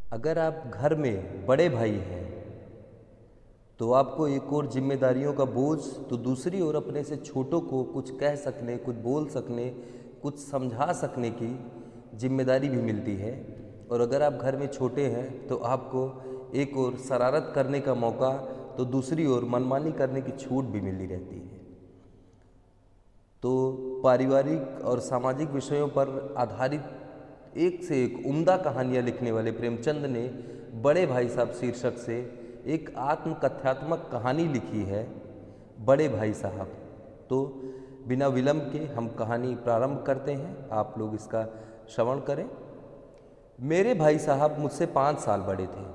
अगर आप घर में बड़े भाई हैं तो आपको एक ओर जिम्मेदारियों का बोझ तो दूसरी ओर अपने से छोटों को कुछ कह सकने, कुछ बोल सकने, कुछ समझा सकने की जिम्मेदारी भी मिलती है। और अगर आप घर में छोटे हैं तो आपको एक ओर शरारत करने का मौका तो दूसरी ओर मनमानी करने की छूट भी मिली रहती है। तो पारिवारिक और सामाजिक विषयों पर आधारित एक से एक उम्दा कहानियाँ लिखने वाले प्रेमचंद ने बड़े भाई साहब शीर्षक से एक आत्मकथात्मक कहानी लिखी है, बड़े भाई साहब। तो बिना विलंब के हम कहानी प्रारंभ करते हैं, आप लोग इसका श्रवण करें। मेरे भाई साहब मुझसे 5 साल बड़े थे,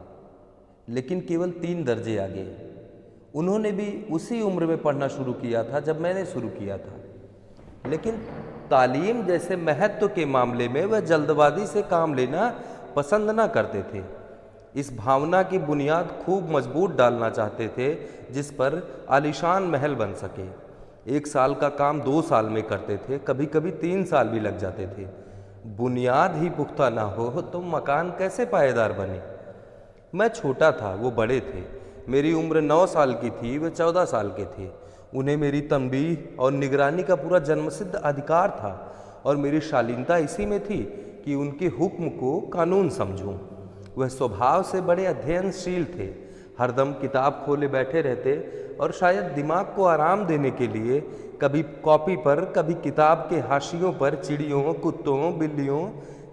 लेकिन केवल 3 दर्जे आगे। उन्होंने भी उसी उम्र में पढ़ना शुरू किया था जब मैंने शुरू किया था, लेकिन तालीम जैसे महत्व के मामले में वह जल्दबाजी से काम लेना पसंद ना करते थे। इस भावना की बुनियाद खूब मजबूत डालना चाहते थे जिस पर आलीशान महल बन सके। 1 साल का काम 2 साल में करते थे, कभी कभी 3 साल भी लग जाते थे। बुनियाद ही पुख्ता ना हो तो मकान कैसे पायेदार बने। मैं छोटा था, वो बड़े थे। मेरी उम्र 9 साल की थी, वे 14 साल के थे। उन्हें मेरी तंबीह और निगरानी का पूरा जन्मसिद्ध अधिकार था और मेरी शालीनता इसी में थी कि उनके हुक्म को कानून समझूं। वह स्वभाव से बड़े अध्ययनशील थे, हरदम किताब खोले बैठे रहते और शायद दिमाग को आराम देने के लिए कभी कॉपी पर, कभी किताब के हाशियों पर चिड़ियों, कुत्तों, बिल्लियों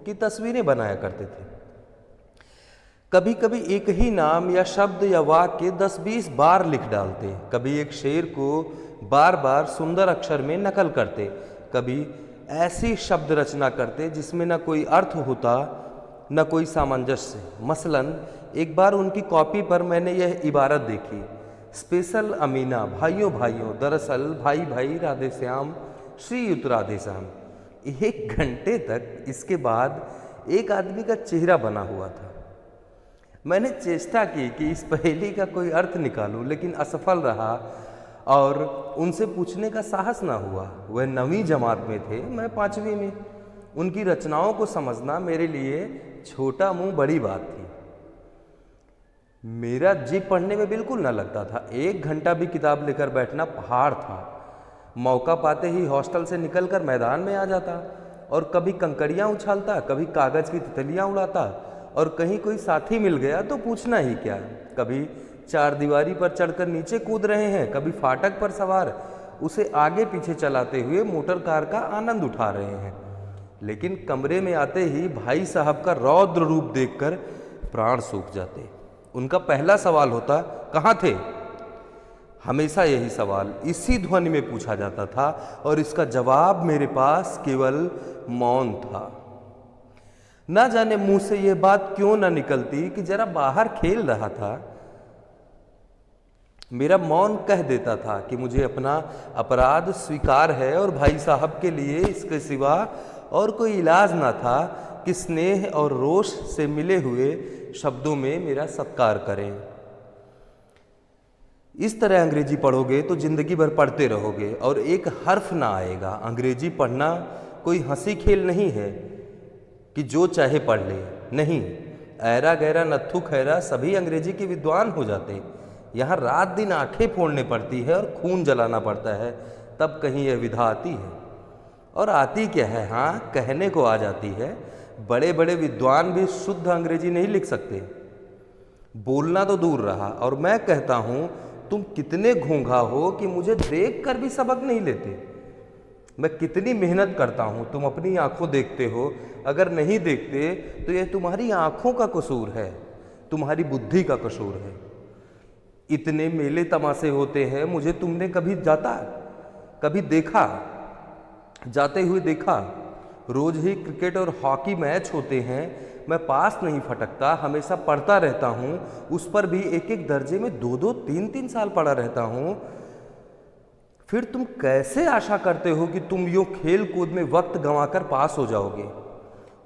की तस्वीरें बनाया करते थे। कभी कभी एक ही नाम या शब्द या वाक्य 10-20 बार लिख डालते, कभी एक शेर को बार बार सुंदर अक्षर में नकल करते, कभी ऐसी शब्द रचना करते जिसमें न कोई अर्थ होता न कोई सामंजस्य। मसलन एक बार उनकी कॉपी पर मैंने यह इबारत देखी, स्पेशल अमीना, भाइयों भाइयों, दरअसल भाई भाई राधे श्याम, श्रीयुत राधे श्याम। 1 घंटे तक इसके बाद एक आदमी का चेहरा बना हुआ था। मैंने चेष्टा की कि इस पहेली का कोई अर्थ निकालूं, लेकिन असफल रहा और उनसे पूछने का साहस ना हुआ। वह 9वीं जमात में थे, मैं 5वीं में। उनकी रचनाओं को समझना मेरे लिए छोटा मुंह बड़ी बात थी। मेरा जी पढ़ने में बिल्कुल ना लगता था। 1 घंटा भी किताब लेकर बैठना पहाड़ था। मौका पाते ही हॉस्टल से निकलकर मैदान में आ जाता और कभी कंकड़ियाँ उछालता, कभी कागज़ की तितलियाँ उड़ाता और कहीं कोई साथी मिल गया तो पूछना ही क्या। कभी 4 दीवारी पर चढ़कर नीचे कूद रहे हैं, कभी फाटक पर सवार उसे आगे पीछे चलाते हुए मोटर कार का आनंद उठा रहे हैं। लेकिन कमरे में आते ही भाई साहब का रौद्र रूप देखकर प्राण सूख जाते। उनका पहला सवाल होता, कहाँ थे? हमेशा यही सवाल इसी ध्वनि में पूछा जाता था और इसका जवाब मेरे पास केवल मौन था। ना जाने मुंह से यह बात क्यों ना निकलती कि जरा बाहर खेल रहा था। मेरा मौन कह देता था कि मुझे अपना अपराध स्वीकार है और भाई साहब के लिए इसके सिवा और कोई इलाज ना था कि स्नेह और रोष से मिले हुए शब्दों में मेरा सत्कार करें। इस तरह अंग्रेजी पढ़ोगे तो जिंदगी भर पढ़ते रहोगे और एक हर्फ ना आएगा। अंग्रेजी पढ़ना कोई हंसी खेल नहीं है कि जो चाहे पढ़ ले, नहीं। ऐरा गैरा नत्थु खैरा सभी अंग्रेजी के विद्वान हो जाते। यहाँ रात दिन आंखें फोड़ने पड़ती है और खून जलाना पड़ता है, तब कहीं यह विधा आती है। और आती क्या है, हाँ कहने को आ जाती है। बड़े बड़े विद्वान भी शुद्ध अंग्रेजी नहीं लिख सकते। बोलना तो दूर रहा, और मैं कहता हूँ तुम कितने घोंघा हो कि मुझे देख कर भी सबक नहीं लेते। मैं कितनी मेहनत करता हूँ, तुम अपनी आंखों देखते हो। अगर नहीं देखते तो यह तुम्हारी आंखों का कसूर है, तुम्हारी बुद्धि का कसूर है। इतने मेले तमाशे होते हैं, मुझे तुमने कभी देखा, जाते हुए देखा? रोज ही क्रिकेट और हॉकी मैच होते हैं, मैं पास नहीं फटकता, हमेशा पढ़ता रहता हूँ। उस पर भी 1-1 दर्जे में 2-2, 3-3 साल पढ़ा रहता हूँ। फिर तुम कैसे आशा करते हो कि तुम यूँ खेल कूद में वक्त गंवाकर पास हो जाओगे?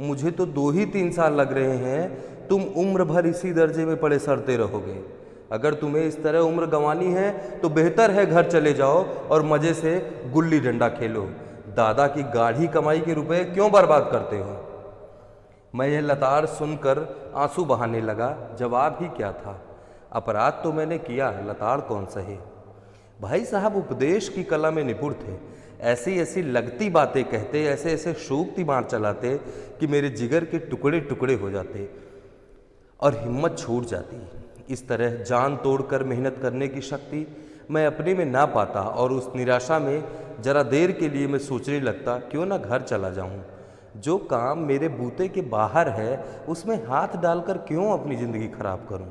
मुझे तो 2 ही 3 साल लग रहे हैं, तुम उम्र भर इसी दर्जे में पड़े सड़ते रहोगे। अगर तुम्हें इस तरह उम्र गंवानी है तो बेहतर है घर चले जाओ और मज़े से गुल्ली डंडा खेलो। दादा की गाढ़ी कमाई के रुपए क्यों बर्बाद करते हो? मैं यह लताड़ सुनकर आंसू बहाने लगा। जवाब ही क्या था, अपराध तो मैंने किया, लताड़ कौन सहे। भाई साहब उपदेश की कला में निपुण थे। ऐसी ऐसी लगती बातें कहते, ऐसे ऐसे शोक्ति मार चलाते कि मेरे जिगर के टुकड़े टुकड़े हो जाते और हिम्मत छूट जाती। इस तरह जान तोड़कर मेहनत करने की शक्ति मैं अपने में ना पाता और उस निराशा में जरा देर के लिए मैं सोचने लगता, क्यों ना घर चला जाऊं। जो काम मेरे बूते के बाहर है उसमें हाथ डालकर क्यों अपनी ज़िंदगी खराब करूं।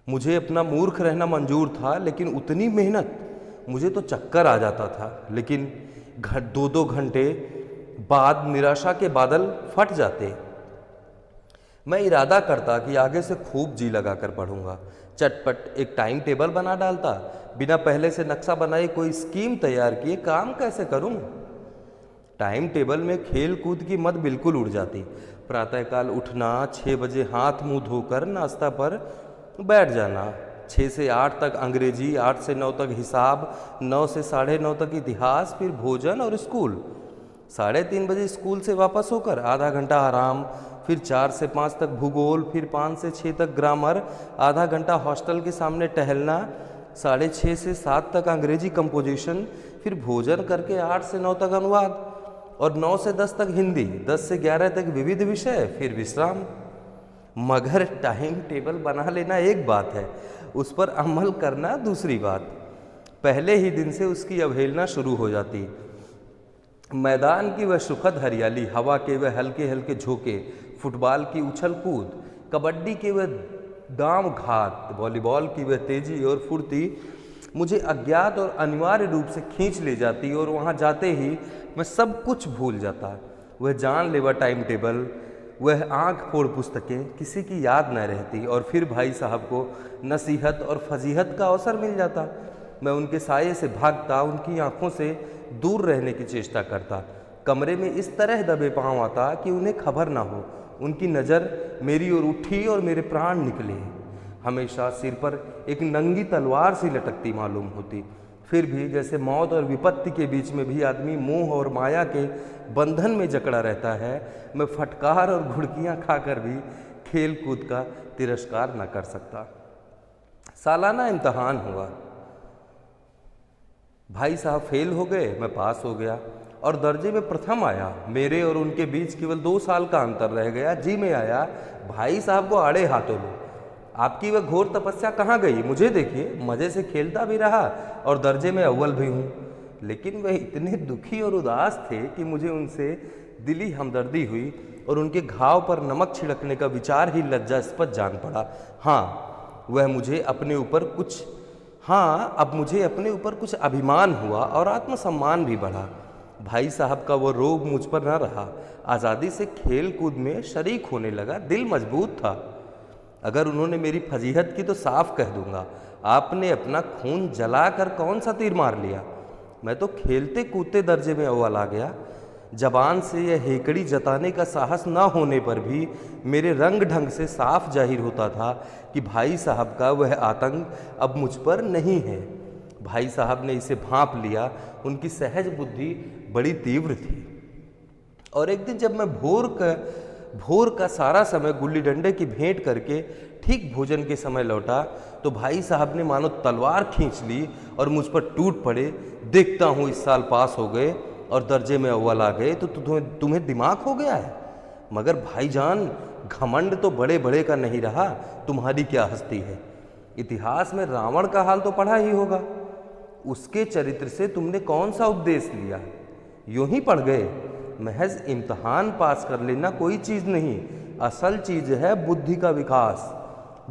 मुझे अपना मूर्ख रहना मंजूर था, लेकिन उतनी मेहनत, मुझे तो चक्कर आ जाता था। लेकिन 2-2 घंटे बाद निराशा के बादल फट जाते। मैं इरादा करता कि आगे से खूब जी लगाकर पढ़ूंगा। चटपट एक टाइम टेबल बना डालता, बिना पहले से नक्शा बनाए कोई स्कीम तैयार किए काम कैसे करूं। टाइम टेबल में खेल कूद की मत बिल्कुल उड़ जाती। प्रातःकाल उठना, 6 बजे हाथ मुंह धोकर नाश्ता पर बैठ जाना, 6 से 8 तक अंग्रेजी, 8 से 9 तक हिसाब, 9 से 9:30 तक इतिहास, फिर भोजन और स्कूल। 3:30 बजे स्कूल से वापस होकर आधा घंटा आराम, फिर 4 से 5 तक भूगोल, फिर 5 से 6 तक ग्रामर, आधा घंटा हॉस्टल के सामने टहलना, 6:30 से 7 तक अंग्रेजी कंपोजिशन, फिर भोजन करके 8 से 9 तक अनुवाद और 9 से 10 तक हिंदी, 10 से 11 तक विविध विषय, फिर विश्राम। मगर टाइम टेबल बना लेना एक बात है, उस पर अमल करना दूसरी बात। पहले ही दिन से उसकी अवहेलना शुरू हो जाती। मैदान की वह सुखद हरियाली, हवा के वह हल्के हल्के झोंके, फुटबॉल की उछल कूद, कबड्डी के वह दाम घात, वॉलीबॉल की वह तेजी और फुर्ती मुझे अज्ञात और अनिवार्य रूप से खींच ले जाती और वहाँ जाते ही मैं सब कुछ भूल जाता। वह जानलेवा टाइम टेबल, वह आंख फोड़ पुस्तकें किसी की याद न रहती और फिर भाई साहब को नसीहत और फजीहत का अवसर मिल जाता। मैं उनके साये से भागता, उनकी आंखों से दूर रहने की चेष्टा करता, कमरे में इस तरह दबे पाँव आता कि उन्हें खबर ना हो। उनकी नज़र मेरी ओर उठी और मेरे प्राण निकले। हमेशा सिर पर एक नंगी तलवार सी लटकती मालूम होती। फिर भी जैसे मौत और विपत्ति के बीच में भी आदमी मोह और माया के बंधन में जकड़ा रहता है, मैं फटकार और घुड़कियाँ खाकर भी खेल कूद का तिरस्कार न कर सकता। सालाना इम्तहान हुआ। भाई साहब फेल हो गए, मैं पास हो गया और दर्जे में प्रथम आया। मेरे और उनके बीच केवल 2 साल का अंतर रह गया। जी में आया, भाई साहब को आड़े हाथों लो। आपकी वह घोर तपस्या कहाँ गई? मुझे देखिए, मज़े से खेलता भी रहा और दर्जे में अव्वल भी हूँ। लेकिन वह इतने दुखी और उदास थे कि मुझे उनसे दिली हमदर्दी हुई और उनके घाव पर नमक छिड़कने का विचार ही लज्जास्पद जान पड़ा। हाँ, अब मुझे अपने ऊपर कुछ अभिमान हुआ और आत्मसम्मान भी बढ़ा। भाई साहब का वो रोब मुझ पर न रहा। आज़ादी से खेल कूद में शरीक होने लगा। दिल मजबूत था। अगर उन्होंने मेरी फजीहत की तो साफ कह दूंगा, आपने अपना खून जलाकर कौन सा तीर मार लिया। मैं तो खेलते कूदते दर्जे में अव्वल आ गया। जबान से यह हेकड़ी जताने का साहस न होने पर भी मेरे रंग ढंग से साफ जाहिर होता था कि भाई साहब का वह आतंक अब मुझ पर नहीं है। भाई साहब ने इसे भांप लिया। उनकी सहज बुद्धि बड़ी तीव्र थी। और एक दिन जब मैं भोर का सारा समय गुल्ली डंडे की भेंट करके ठीक भोजन के समय लौटा तो भाई साहब ने मानो तलवार खींच ली और मुझ पर टूट पड़े। देखता हूँ इस साल पास हो गए और दर्जे में अव्वल आ गए तो तुम्हें दिमाग हो गया है। मगर भाईजान, घमंड तो बड़े बड़े का नहीं रहा, तुम्हारी क्या हस्ती है। इतिहास में रावण का हाल तो पढ़ा ही होगा। उसके चरित्र से तुमने कौन सा उपदेश लिया? यूं ही पढ़ गए। महज इम्तहान पास कर लेना कोई चीज़ नहीं, असल चीज़ है बुद्धि का विकास।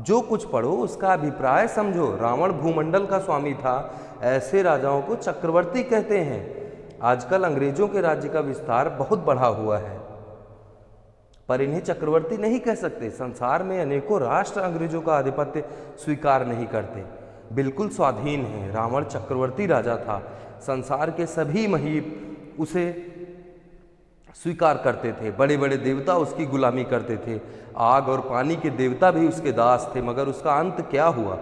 जो कुछ पढ़ो उसका अभिप्राय समझो। रावण भूमंडल का स्वामी था। ऐसे राजाओं को चक्रवर्ती कहते हैं। आजकल अंग्रेजों के राज्य का विस्तार बहुत बढ़ा हुआ है, पर इन्हें चक्रवर्ती नहीं कह सकते। संसार में अनेकों राष्ट्र अंग्रेजों का आधिपत्य स्वीकार नहीं करते, बिल्कुल स्वाधीन है। रावण चक्रवर्ती राजा था। संसार के सभी महीप उसे स्वीकार करते थे। बड़े बड़े देवता उसकी गुलामी करते थे। आग और पानी के देवता भी उसके दास थे। मगर उसका अंत क्या हुआ?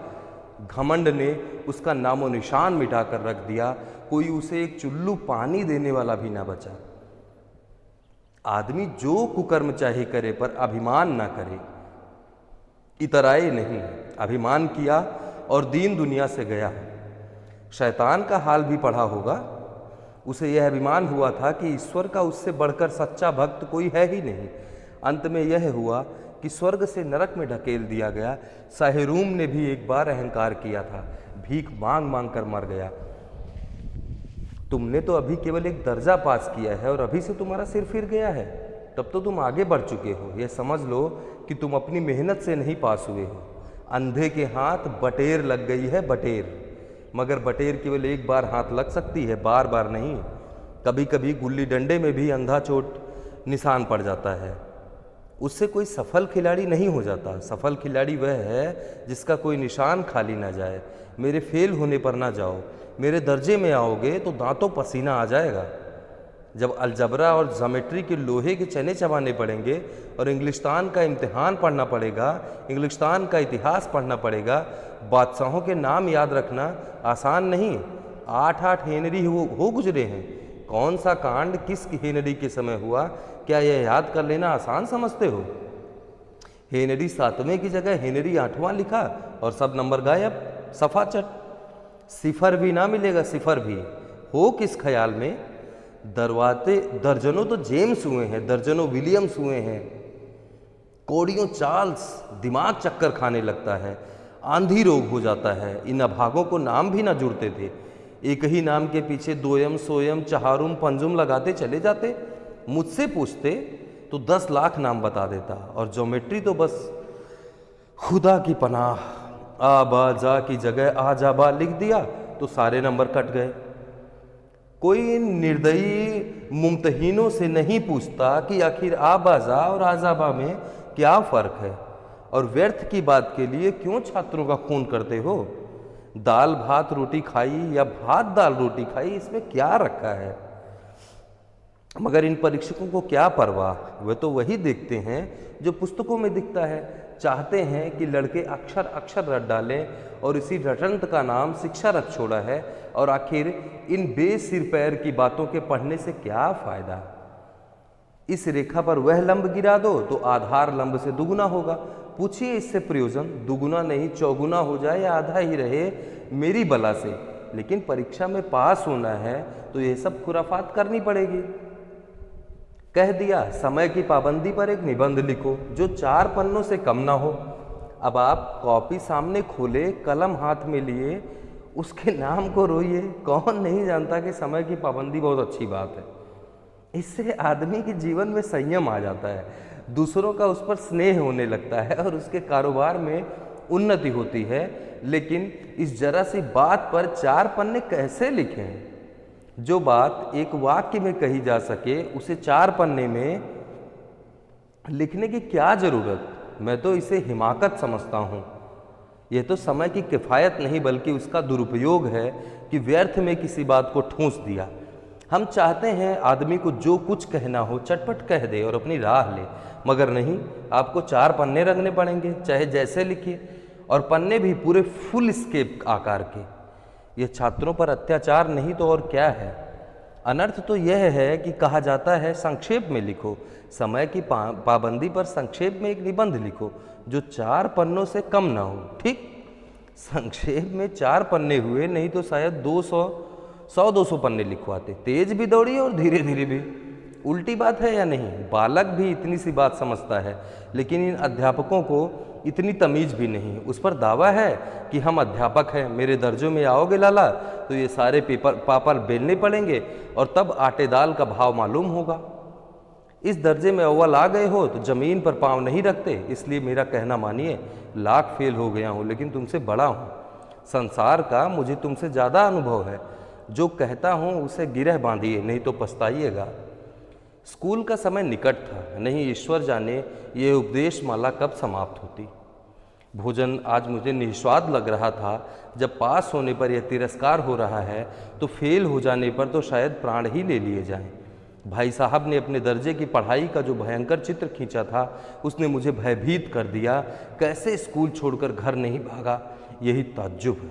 घमंड ने उसका नामो निशान मिटा कर रख दिया। कोई उसे एक चुल्लू पानी देने वाला भी ना बचा। आदमी जो कुकर्म चाहे करे पर अभिमान ना करे, इतराए नहीं। अभिमान किया और दीन दुनिया से गया। शैतान का हाल भी पढ़ा होगा। उसे यह अभिमान हुआ था कि ईश्वर का उससे बढ़कर सच्चा भक्त कोई है ही नहीं। अंत में यह हुआ कि स्वर्ग से नरक में ढकेल दिया गया। साहेरूम ने भी एक बार अहंकार किया था, भीख मांग मांग कर मर गया। तुमने तो अभी केवल एक दर्जा पास किया है और अभी से तुम्हारा सिर फिर गया है। तब तो तुम आगे बढ़ चुके हो। यह समझ लो कि तुम अपनी मेहनत से नहीं पास हुए हो। अंधे के हाथ बटेर लग गई है, बटेर। मगर बटेर केवल एक बार हाथ लग सकती है, बार बार नहीं। कभी कभी गुल्ली डंडे में भी अंधा चोट निशान पड़ जाता है। उससे कोई सफल खिलाड़ी नहीं हो जाता। सफल खिलाड़ी वह है जिसका कोई निशान खाली ना जाए। मेरे फेल होने पर ना जाओ। मेरे दर्जे में आओगे तो दांतों पसीना आ जाएगा। जब अलजबरा और ज्योमेट्री के लोहे के चने चबाने पड़ेंगे और इंग्लिस्तान का इम्तिहान पढ़ना पड़ेगा, इंग्लिस्तान का इतिहास पढ़ना पड़ेगा, बादशाहों के नाम याद रखना आसान नहीं। 8-8 हेनरी हो गुजरे हैं। कौन सा कांड किस हेनरी के समय हुआ, क्या यह याद कर लेना आसान समझते हो? हेनरी 7वें की जगह हेनरी 8वां लिखा और सब नंबर गायब, सफा चट। सिफर भी ना मिलेगा, सिफर भी हो किस ख्याल में? दरवाजे दर्जनों तो जेम्स हुए हैं, दर्जनों विलियम्स हुए हैं, कोड़ियों चार्ल्स। दिमाग चक्कर खाने लगता है, आंधी रोग हो जाता है। इन अभागों को नाम भी ना जुड़ते थे। एक ही नाम के पीछे दोयम सोयम चहारुम पंजुम लगाते चले जाते। मुझसे पूछते तो 10 लाख नाम बता देता। और ज्योमेट्री तो बस खुदा की पनाह, आ बा जा की जगह आ जा बा लिख दिया तो सारे नंबर कट गए। कोई निर्दयी मुमतहीनों से नहीं पूछता कि आखिर आ बा जा और आजाबा में क्या फ़र्क है, और व्यर्थ की बात के लिए क्यों छात्रों का खून करते हो? दाल भात रोटी खाई या भात दाल रोटी खाई, इसमें क्या रखा है? मगर इन परीक्षकों को क्या परवाह, वे तो वही देखते हैं जो पुस्तकों में दिखता है। चाहते हैं कि लड़के अक्षर अक्षर रट डालें और इसी रटंत का नाम शिक्षा रख छोड़ा है। और आखिर इन बेसिर पैर की बातों के पढ़ने से क्या फायदा? इस रेखा पर वह लंब गिरा दो तो आधार लंब से दुगुना होगा। पूछिए इससे प्रयोजन? दुगुना नहीं चौगुना हो जाए या आधा ही रहे, मेरी बला से। लेकिन परीक्षा में पास होना है तो ये सब खुराफात करनी पड़ेगी। कह दिया समय की पाबंदी पर एक निबंध लिखो जो 4 पन्नों से कम ना हो। अब आप कॉपी सामने खोले, कलम हाथ में लिए, उसके नाम को रोइए। कौन नहीं जानता कि समय की पाबंदी बहुत अच्छी बात है। इससे आदमी के जीवन में संयम आ जाता है, दूसरों का उस पर स्नेह होने लगता है और उसके कारोबार में उन्नति होती है। लेकिन इस जरा सी बात पर 4 पन्ने कैसे लिखें? जो बात एक वाक्य में कही जा सके उसे 4 पन्ने में लिखने की क्या जरूरत? मैं तो इसे हिमाकत समझता हूँ। यह तो समय की किफ़ायत नहीं बल्कि उसका दुरुपयोग है कि व्यर्थ में किसी बात को ठूंस दिया। हम चाहते हैं आदमी को जो कुछ कहना हो चटपट कह दे और अपनी राह ले, मगर नहीं, आपको 4 पन्ने रंगने पड़ेंगे, चाहे जैसे लिखिए, और पन्ने भी पूरे फुल स्केप आकार के। यह छात्रों पर अत्याचार नहीं तो और क्या है? अनर्थ तो यह है कि कहा जाता है संक्षेप में लिखो। समय की पाबंदी पर संक्षेप में एक निबंध लिखो जो 4 पन्नों से कम ना हो। ठीक, संक्षेप में 4 पन्ने हुए, नहीं तो शायद 100-200 पन्ने लिखवाते। तेज भी दौड़िए और धीरे धीरे भी। उल्टी बात है या नहीं? बालक भी इतनी सी बात समझता है, लेकिन इन अध्यापकों को इतनी तमीज भी नहीं। उस पर दावा है कि हम अध्यापक हैं, मेरे दर्जों में आओगे लाला तो ये सारे पापड़ बेलने पड़ेंगे और तब आटे दाल का भाव मालूम होगा। इस दर्जे में अव्वल आ गए हो तो ज़मीन पर पाँव नहीं रखते। इसलिए मेरा कहना मानिए, लाख फेल हो गया हूँ लेकिन तुमसे बड़ा हूँ। संसार का मुझे तुमसे ज़्यादा अनुभव है। जो कहता हूँ उसे गिरह बांधिए, नहीं तो पछताइएगा। स्कूल का समय निकट था, नहीं ईश्वर जाने ये उपदेश माला कब समाप्त होती। भोजन आज मुझे निस्वाद लग रहा था। जब पास होने पर यह तिरस्कार हो रहा है तो फेल हो जाने पर तो शायद प्राण ही ले लिए जाएं। भाई साहब ने अपने दर्जे की पढ़ाई का जो भयंकर चित्र खींचा था उसने मुझे भयभीत कर दिया। कैसे स्कूल छोड़कर घर नहीं भागा, यही ताज्जुब है।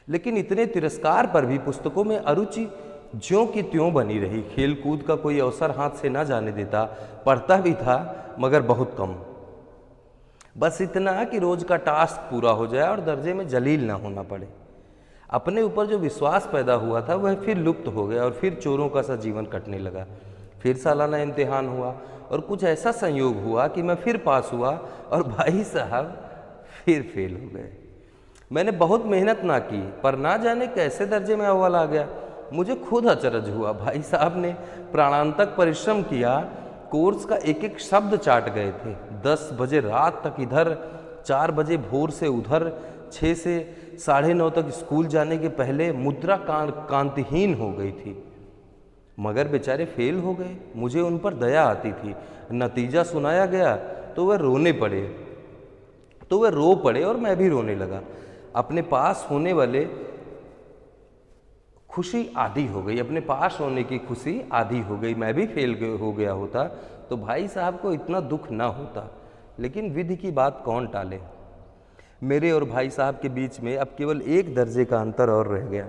लेकिन इतने तिरस्कार पर भी पुस्तकों में अरुचि ज्यों की त्यों बनी रही। खेल कूद का कोई अवसर हाथ से ना जाने देता। पढ़ता भी था मगर बहुत कम, बस इतना कि रोज का टास्क पूरा हो जाए और दर्जे में जलील ना होना पड़े। अपने ऊपर जो विश्वास पैदा हुआ था वह फिर लुप्त हो गया और फिर चोरों का सा जीवन कटने लगा। फिर सालाना इम्तिहान हुआ और कुछ ऐसा संयोग हुआ कि मैं फिर पास हुआ और भाई साहब फिर फेल हो गए। मैंने बहुत मेहनत ना की पर ना जाने कैसे दर्जे में अव्वल आ गया। मुझे खुद अचरज हुआ। भाई साहब ने प्राणांतक परिश्रम किया, कोर्स का एक एक शब्द चाट गए थे। 10 बजे रात तक इधर, 4 बजे भोर से उधर, 6 से 9:30 तक स्कूल जाने के पहले मुद्रा कांतिहीन हो गई थी। मगर बेचारे फेल हो गए। मुझे उन पर दया आती थी। नतीजा सुनाया गया तो वह रो पड़े और मैं भी रोने लगा। अपने पास होने वाले खुशी आधी हो गई, अपने पास होने की खुशी आधी हो गई। मैं भी फेल हो गया होता तो भाई साहब को इतना दुख ना होता, लेकिन विधि की बात कौन टाले। मेरे और भाई साहब के बीच में अब केवल 1 दर्जे का अंतर और रह गया।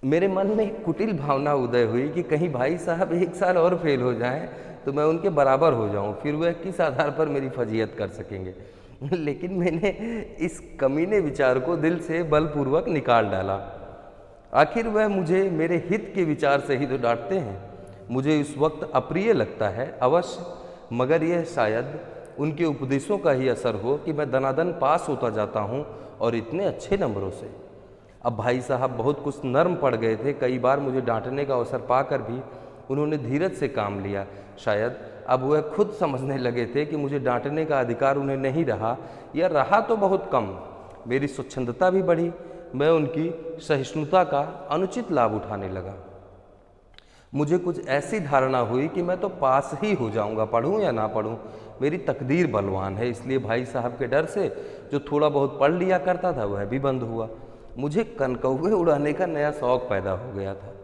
मेरे मन में एक कुटिल भावना उदय हुई कि कहीं भाई साहब 1 साल और फेल हो जाएं तो मैं उनके बराबर हो जाऊं, फिर वह किस आधार पर मेरी फजीयत कर सकेंगे। लेकिन मैंने इस कमीने विचार को दिल से बलपूर्वक निकाल डाला। आखिर वह मुझे मेरे हित के विचार से ही तो डांटते हैं। मुझे इस वक्त अप्रिय लगता है अवश्य, मगर यह शायद उनके उपदेशों का ही असर हो कि मैं दनादन पास होता जाता हूँ और इतने अच्छे नंबरों से। अब भाई साहब बहुत कुछ नर्म पड़ गए थे। कई बार मुझे डांटने का अवसर पाकर भी उन्होंने धीरज से काम लिया। शायद अब वह खुद समझने लगे थे कि मुझे डांटने का अधिकार उन्हें नहीं रहा, या रहा तो बहुत कम। मेरी स्वच्छंदता भी बढ़ी। मैं उनकी सहिष्णुता का अनुचित लाभ उठाने लगा। मुझे कुछ ऐसी धारणा हुई कि मैं तो पास ही हो जाऊंगा, पढ़ूं या ना पढ़ूं। मेरी तकदीर बलवान है, इसलिए भाई साहब के डर से जो थोड़ा बहुत पढ़ लिया करता था वह भी बंद हुआ। मुझे कनकौवे उड़ाने का नया शौक पैदा हो गया था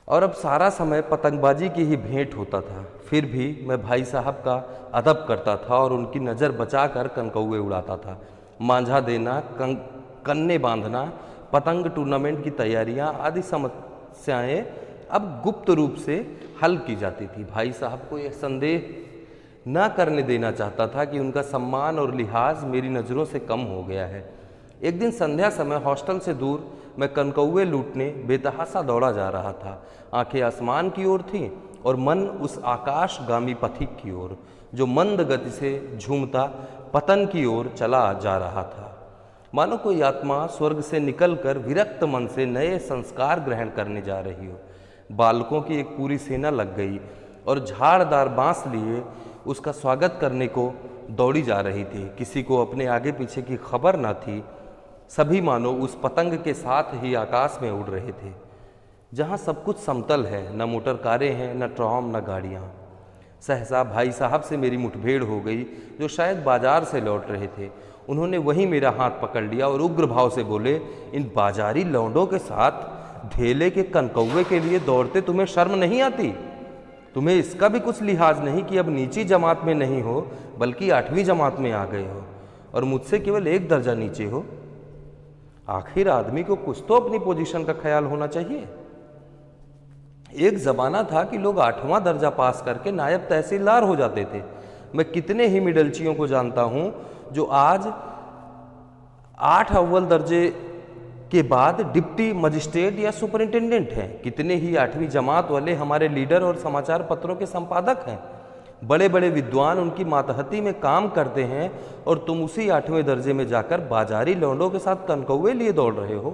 और अब सारा समय पतंगबाजी की ही भेंट होता था। फिर भी मैं भाई साहब का अदब करता था और उनकी नज़र बचाकर कनकौवे उड़ाता था। मांझा देना, कन्ने बांधना, पतंग टूर्नामेंट की तैयारियां आदि समस्याएं अब गुप्त रूप से हल की जाती थी। भाई साहब को यह संदेह न करने देना चाहता था कि उनका सम्मान और लिहाज मेरी नज़रों से कम हो गया है। एक दिन संध्या समय हॉस्टल से दूर मैं कनकौवे लूटने बेतहासा दौड़ा जा रहा था। आंखें आसमान की ओर थीं और मन उस आकाशगामी पथिक की ओर जो मंद गति से झूमता पतन की ओर चला जा रहा था। मानो कोई आत्मा स्वर्ग से निकलकर विरक्त मन से नए संस्कार ग्रहण करने जा रही हो। बालकों की एक पूरी सेना लग गई और झाड़दार बांस लिए उसका स्वागत करने को दौड़ी जा रही थी। किसी को अपने आगे पीछे की खबर न थी। सभी मानो उस पतंग के साथ ही आकाश में उड़ रहे थे जहाँ सब कुछ समतल है, न मोटर कारें हैं, न ट्राम, न गाड़ियाँ। सहसा भाई साहब से मेरी मुठभेड़ हो गई, जो शायद बाजार से लौट रहे थे। उन्होंने वहीं मेरा हाथ पकड़ लिया और उग्र भाव से बोले, इन बाजारी लौंडों के साथ ढेले के कनकौवे के लिए दौड़ते तुम्हें शर्म नहीं आती? तुम्हें इसका भी कुछ लिहाज नहीं कि अब नीची जमात में नहीं हो बल्कि 8वीं जमात में आ गए हो और मुझसे केवल 1 दर्जा नीचे हो। आखिर आदमी को कुछ तो अपनी पोजीशन का ख्याल होना चाहिए। एक ज़माना था कि लोग 8वां दर्जा पास करके नायब तहसीलदार हो जाते थे। मैं कितने ही मिडलचियों को जानता हूं जो आज 8 अव्वल दर्जे के बाद डिप्टी मजिस्ट्रेट या सुपरिंटेंडेंट हैं। कितने ही 8वीं जमात वाले हमारे लीडर और समाचार पत्रों के संपादक हैं। बड़े बड़े विद्वान उनकी मातहती में काम करते हैं और तुम उसी 8वें दर्जे में जाकर बाजारी लौंडों के साथ कनकौवे लिए दौड़ रहे हो।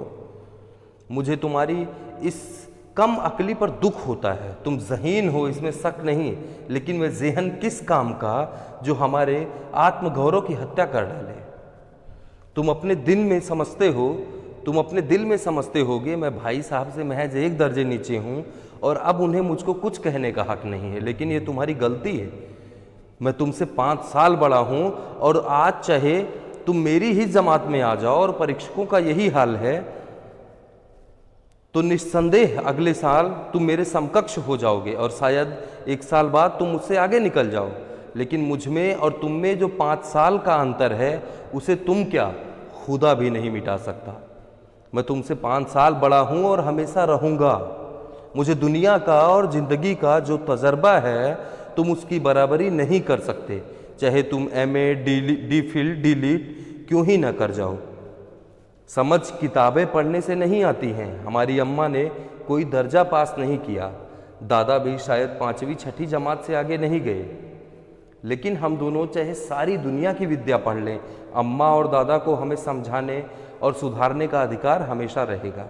मुझे तुम्हारी इस कम अकली पर दुख होता है। तुम ज़हीन हो, इसमें शक नहीं, लेकिन वह ज़हन किस काम का जो हमारे आत्मगौरव की हत्या कर डाले। तुम अपने दिल में समझते होगे मैं भाई साहब से महज 1 दर्जे नीचे हूँ और अब उन्हें मुझको कुछ कहने का हक नहीं है, लेकिन ये तुम्हारी गलती है। मैं तुमसे 5 साल बड़ा हूँ और आज चाहे तुम मेरी ही जमात में आ जाओ और परीक्षकों का यही हाल है तो निस्संदेह अगले साल तुम मेरे समकक्ष हो जाओगे और शायद 1 साल बाद तुम मुझसे आगे निकल जाओ। लेकिन मुझ में और तुम में जो 5 साल का अंतर है उसे तुम क्या, खुदा भी नहीं मिटा सकता। मैं तुमसे 5 साल बड़ा हूँ और हमेशा रहूँगा। मुझे दुनिया का और ज़िंदगी का जो तजर्बा है तुम उसकी बराबरी नहीं कर सकते, चाहे तुम MA DPhil DLit क्यों ही ना कर जाओ। समझ किताबें पढ़ने से नहीं आती हैं। हमारी अम्मा ने कोई दर्जा पास नहीं किया, दादा भी शायद 5वीं 6ठी जमात से आगे नहीं गए, लेकिन हम दोनों चाहे सारी दुनिया की विद्या पढ़ लें, अम्मा और दादा को हमें समझाने और सुधारने का अधिकार हमेशा रहेगा।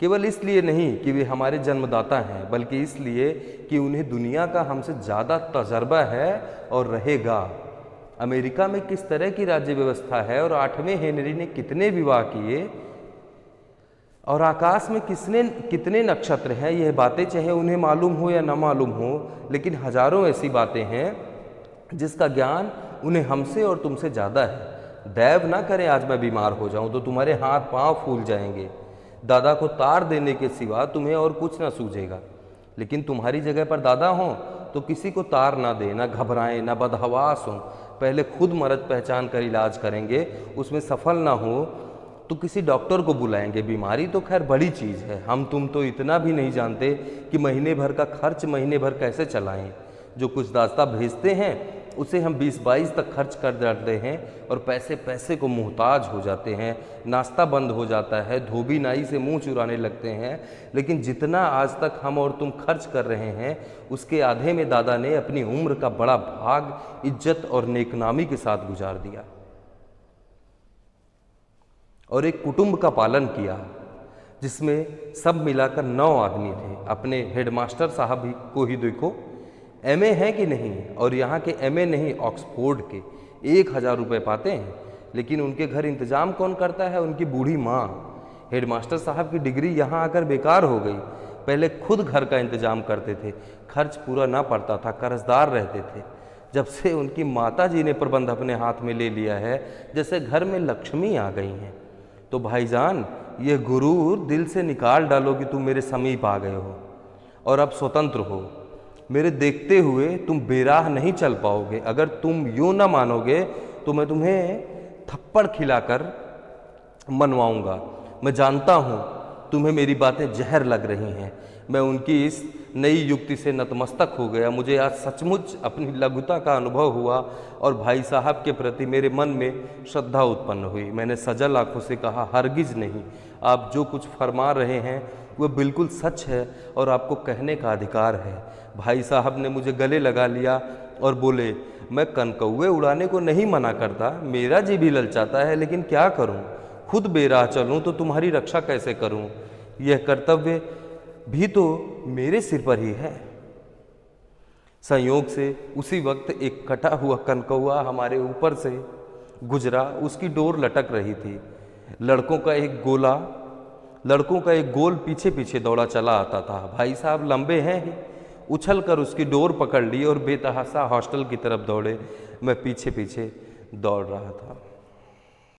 केवल इसलिए नहीं कि वे हमारे जन्मदाता हैं, बल्कि इसलिए कि उन्हें दुनिया का हमसे ज़्यादा तजर्बा है और रहेगा। अमेरिका में किस तरह की राज्य व्यवस्था है और 8वें हेनरी ने कितने विवाह किए और आकाश में कितने नक्षत्र हैं, यह बातें चाहे उन्हें मालूम हो या ना मालूम हो, लेकिन हजारों ऐसी बातें हैं जिसका ज्ञान उन्हें हमसे और तुमसे ज़्यादा है। दैव ना करे आज मैं बीमार हो जाऊं तो तुम्हारे हाथ पांव फूल जाएंगे। दादा को तार देने के सिवा तुम्हें और कुछ ना सूझेगा, लेकिन तुम्हारी जगह पर दादा हों तो किसी को तार ना दे, ना घबराएं, ना बदहवास हों, पहले खुद मर्ज पहचान कर इलाज करेंगे, उसमें सफल ना हो तो किसी डॉक्टर को बुलाएंगे। बीमारी तो खैर बड़ी चीज़ है, हम तुम तो इतना भी नहीं जानते कि महीने भर का खर्च महीने भर कैसे चलाएं। जो कुछ दास्ता भेजते हैं उसे हम 20-22 तक खर्च कर देते हैं और पैसे पैसे को मुहताज हो जाते हैं। नाश्ता बंद हो जाता है, धोबी नाई से मुंह चुराने लगते हैं। लेकिन जितना आज तक हम और तुम खर्च कर रहे हैं उसके आधे में दादा ने अपनी उम्र का बड़ा भाग इज्जत और नेकनामी के साथ गुजार दिया और एक कुटुंब का पालन किया जिसमें सब मिलाकर 9 आदमी थे। अपने हेडमास्टर साहब को ही देखो, MA है कि नहीं, और यहाँ के MA नहीं ऑक्सफोर्ड के 1000 रुपये पाते हैं, लेकिन उनके घर इंतजाम कौन करता है? उनकी बूढ़ी माँ। हेडमास्टर साहब की डिग्री यहाँ आकर बेकार हो गई। पहले खुद घर का इंतजाम करते थे, खर्च पूरा ना पड़ता था, कर्जदार रहते थे। जब से उनकी माता जी ने प्रबंध अपने हाथ में ले लिया है, जैसे घर में लक्ष्मी आ गई हैं। तो भाईजान, ये गुरूर दिल से निकाल डालो कि तुम मेरे समीप आ गए हो और अब स्वतंत्र हो। मेरे देखते हुए तुम बेराह नहीं चल पाओगे। अगर तुम यूँ ना मानोगे तो मैं तुम्हें थप्पड़ खिलाकर मनवाऊंगा। मैं जानता हूँ तुम्हें मेरी बातें जहर लग रही हैं। मैं उनकी इस नई युक्ति से नतमस्तक हो गया। मुझे आज सचमुच अपनी लघुता का अनुभव हुआ और भाई साहब के प्रति मेरे मन में श्रद्धा उत्पन्न हुई। मैंने सजल आंखों से कहा, हरगिज नहीं, आप जो कुछ फरमा रहे हैं वह बिल्कुल सच है और आपको कहने का अधिकार है। भाई साहब ने मुझे गले लगा लिया और बोले, मैं कनकौए उड़ाने को नहीं मना करता, मेरा जी भी ललचाता है, लेकिन क्या करूं? खुद बेराह चलूं तो तुम्हारी रक्षा कैसे करूं? यह कर्तव्य भी तो मेरे सिर पर ही है। संयोग से उसी वक्त एक कटा हुआ कनकौआ हमारे ऊपर से गुजरा। उसकी डोर लटक रही थी। लड़कों का एक गोल पीछे पीछे दौड़ा चला आता था। भाई साहब लंबे हैं ही, उछल कर उसकी डोर पकड़ ली और बेतहाशा हॉस्टल की तरफ दौड़े। मैं पीछे पीछे दौड़ रहा था।